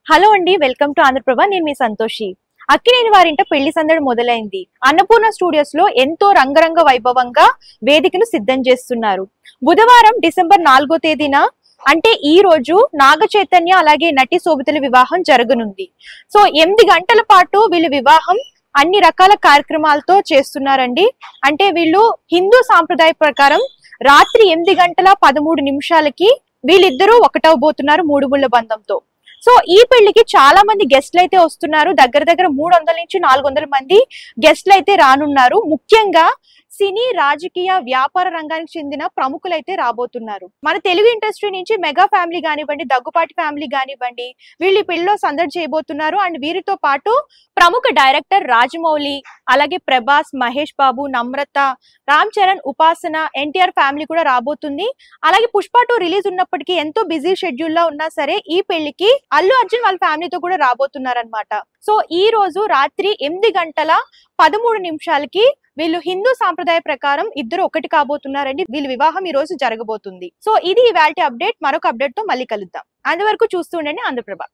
Hello అండి, welcome to Andhraprabha. నేను మీ సంతోషి. అక్కినేని వారింట పెళ్లి సందడి మొదలైంది. అన్నపూర్ణ స్టూడియోస్ లో ఎంతో రంగరంగ వైభవంగా వేదికను సిద్ధం చేస్తున్నారు. బుధవారం డిసెంబర్ 4వ తేదీన అంటే ఈ రోజు నాగ చైతన్య అలాగే నటి శోభితల వివాహం జరగనుంది. సో 8 గంటల పాటు వీళ్ళు వివాహం అన్ని రకాల కార్యక్రమాలతో చేస్తున్నారండి. అంటే వీళ్ళు హిందూ సాంప్రదాయ ప్రకారం రాత్రి 8 గంటల 13 నిమిషాలకి వీళ్ళిద్దరూ ఒకటవబోతున్నారు మూడు ముళ్ళ బంధంతో. సో ఈ పెళ్లికి చాలా మంది గెస్ట్లు అయితే వస్తున్నారు. దగ్గర దగ్గర 300 నుంచి 400 మంది గెస్ట్లు అయితే రానున్నారు. ముఖ్యంగా సినీ, రాజకీయ, వ్యాపార రంగానికి చెందిన ప్రముఖులైతే రాబోతున్నారు. మన తెలుగు ఇండస్ట్రీ నుంచి మెగా ఫ్యామిలీ కానివ్వండి, దగ్గుపాటి ఫ్యామిలీ కానివ్వండి, వీళ్ళు ఈ పెళ్లిలో సందడి చేయబోతున్నారు. అండ్ వీరితో పాటు ప్రముఖ డైరెక్టర్ రాజమౌళి, అలాగే ప్రభాస్, మహేష్ బాబు, నమ్రత, రామ్ చరణ్, ఉపాసన, ఎన్టీఆర్ ఫ్యామిలీ కూడా రాబోతుంది. అలాగే పుష్ప 2 రిలీజ్ ఉన్నప్పటికీ ఎంతో బిజీ షెడ్యూల్ లో ఉన్నా సరే ఈ పెళ్లికి అల్లు అర్జున్ వాళ్ళ ఫ్యామిలీతో కూడా రాబోతున్నారు అనమాట. సో ఈ రోజు రాత్రి 8 గంటల 13 నిమిషాలకి వీళ్ళు హిందూ సాంప్రదాయ ప్రకారం ఇద్దరు ఒకటి కాబోతున్నారండి. వీళ్ళ వివాహం ఈ రోజు జరగబోతుంది. సో ఇది ఇవాల్టి అప్డేట్. మరొక అప్డేట్ తో మళ్ళీ కలుద్దాం. అంతవరకు చూస్తూ ఉండండి ఆంధ్రప్రభ.